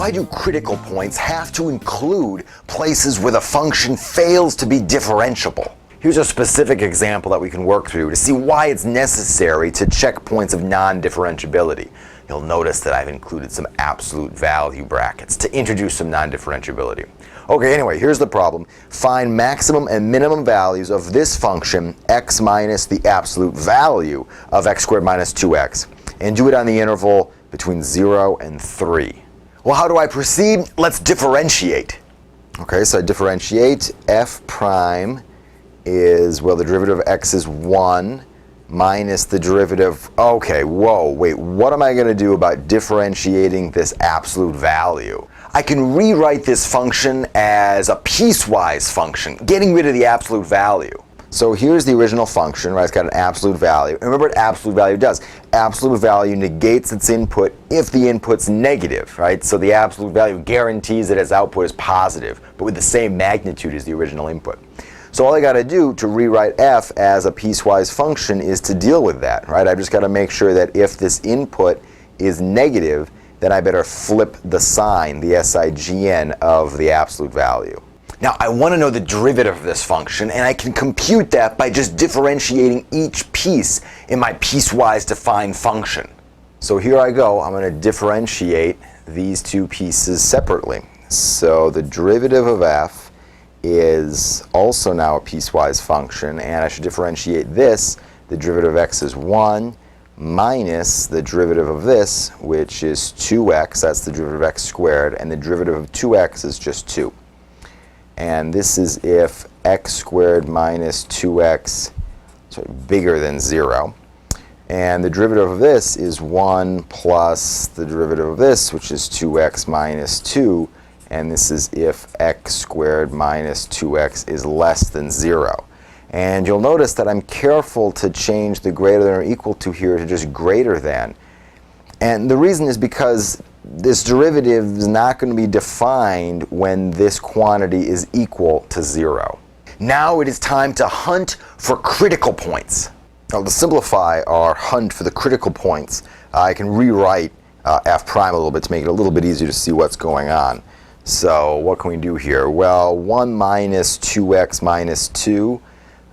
Why do critical points have to include places where the function fails to be differentiable? Here's a specific example that we can work through to see why it's necessary to check points of non-differentiability. You'll notice that I've included some absolute value brackets to introduce some non-differentiability. Okay, anyway, here's the problem. Find maximum and minimum values of this function, x minus the absolute value of x squared minus 2x, and do it on the interval between 0 and 3. Well, how do I proceed? Let's differentiate. Okay, so I differentiate. F prime is, well, the derivative of x is 1 minus the derivative, okay, whoa, wait, what am I going to do about differentiating this absolute value? I can rewrite this function as a piecewise function, getting rid of the absolute value. So here's the original function, right? It's got an absolute value. And remember what absolute value does. Absolute value negates its input if the input's negative, right? So the absolute value guarantees that its output is positive, but with the same magnitude as the original input. So all I got to do to rewrite f as a piecewise function is to deal with that, right? I've just got to make sure that if this input is negative, then I better flip the sign, the SIGN of the absolute value. Now I want to know the derivative of this function, and I can compute that by just differentiating each piece in my piecewise defined function. So here I go. I'm going to differentiate these two pieces separately. So the derivative of f is also now a piecewise function, and I should differentiate this. The derivative of x is 1 minus the derivative of this, which is 2x, that's the derivative of x squared, and the derivative of 2x is just 2. And this is if x squared minus 2x is bigger than 0. And the derivative of this is 1 plus the derivative of this, which is 2x minus 2. And this is if x squared minus 2x is less than 0. And you'll notice that I'm careful to change the greater than or equal to here to just greater than. And the reason is because this derivative is not going to be defined when this quantity is equal to 0. Now it is time to hunt for critical points. Now to simplify our hunt for the critical points, I can rewrite f prime a little bit to make it a little bit easier to see what's going on. So what can we do here? Well, 1 minus 2x minus 2,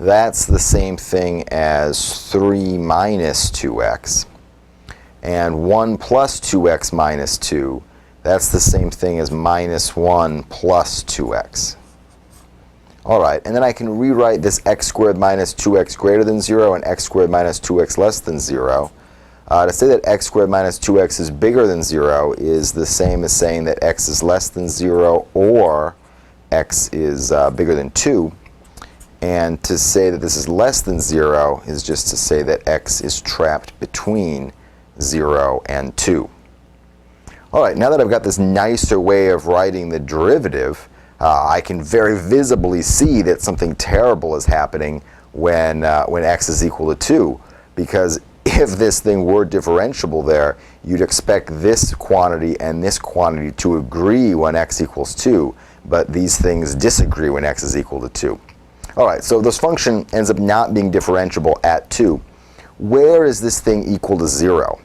that's the same thing as 3 minus 2x. And 1 plus 2x minus 2, that's the same thing as minus 1 plus 2x. All right, and then I can rewrite this x squared minus 2x greater than 0 and x squared minus 2x less than 0. To say that x squared minus 2x is bigger than 0 is the same as saying that x is less than 0 or x is bigger than 2. And to say that this is less than 0 is just to say that x is trapped between 0 and 2. All right, now that I've got this nicer way of writing the derivative, I can very visibly see that something terrible is happening when x is equal to 2, because if this thing were differentiable there, you'd expect this quantity and this quantity to agree when x equals 2, but these things disagree when x is equal to 2. All right, so this function ends up not being differentiable at 2. Where is this thing equal to 0?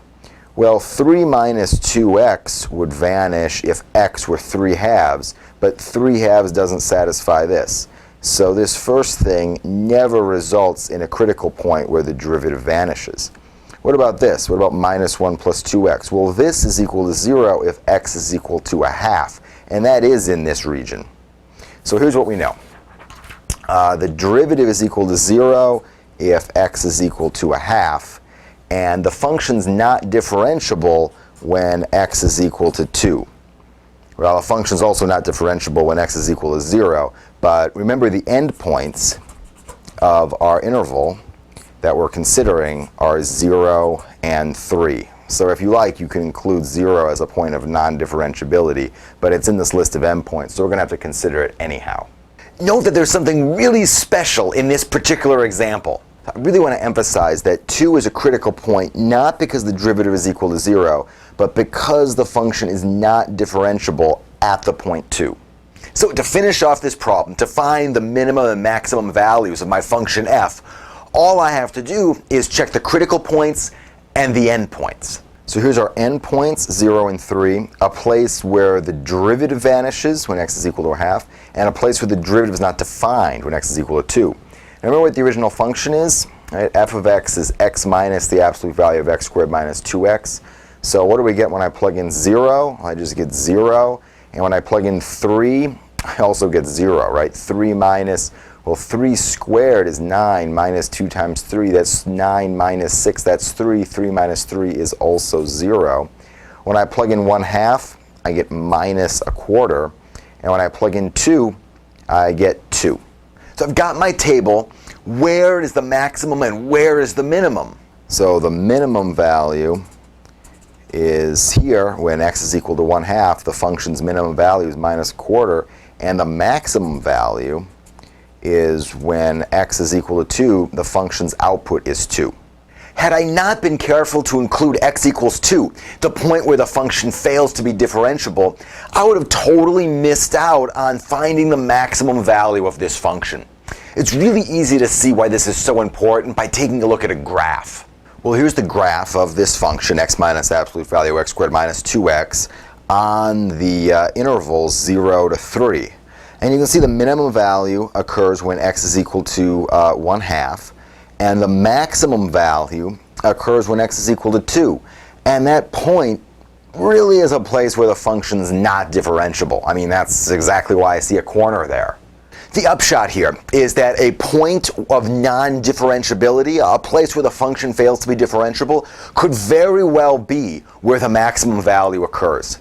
Well, 3 minus 2x would vanish if x were 3 halves, but 3 halves doesn't satisfy this. So this first thing never results in a critical point where the derivative vanishes. What about this? What about minus 1 plus 2x? Well, this is equal to 0 if x is equal to a half, and that is in this region. So here's what we know. The derivative is equal to 0 if x is equal to a half, and the function's not differentiable when x is equal to 2. Well, the function's also not differentiable when x is equal to 0, but remember the endpoints of our interval that we're considering are 0 and 3. So if you like, you can include 0 as a point of non-differentiability, but it's in this list of endpoints, so we're going to have to consider it anyhow. Note that there's something really special in this particular example. I really want to emphasize that 2 is a critical point, not because the derivative is equal to 0, but because the function is not differentiable at the point 2. So to finish off this problem, to find the minimum and maximum values of my function f, all I have to do is check the critical points and the endpoints. So here's our endpoints, 0 and 3, a place where the derivative vanishes when x is equal to a half, and a place where the derivative is not defined when x is equal to 2. Now remember what the original function is? Right? F of x is x minus the absolute value of x squared minus 2x. So what do we get when I plug in 0? I just get 0. And when I plug in 3, I also get 0, right? 3 minus, well, 3 squared is 9 minus 2 times 3. That's 9 minus 6. That's 3. 3 minus 3 is also 0. When I plug in 1/2, I get minus a quarter. And when I plug in 2, I get 2. So I've got my table. Where is the maximum and where is the minimum? So the minimum value is here when x is equal to 1/2. The function's minimum value is minus a quarter. And the maximum value is when x is equal to 2, the function's output is 2. Had I not been careful to include x equals 2, the point where the function fails to be differentiable, I would have totally missed out on finding the maximum value of this function. It's really easy to see why this is so important by taking a look at a graph. Well, here's the graph of this function, x minus absolute value x squared minus 2x, on the intervals 0 to 3. And you can see the minimum value occurs when x is equal to 1/2, and the maximum value occurs when x is equal to 2. And that point really is a place where the function's not differentiable. I mean, that's exactly why I see a corner there. The upshot here is that a point of non-differentiability, a place where the function fails to be differentiable, could very well be where the maximum value occurs.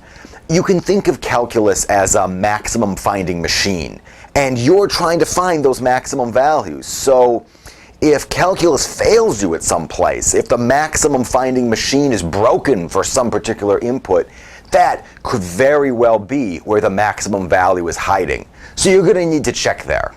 You can think of calculus as a maximum finding machine, and you're trying to find those maximum values. So if calculus fails you at some place, if the maximum finding machine is broken for some particular input, that could very well be where the maximum value is hiding. So you're going to need to check there.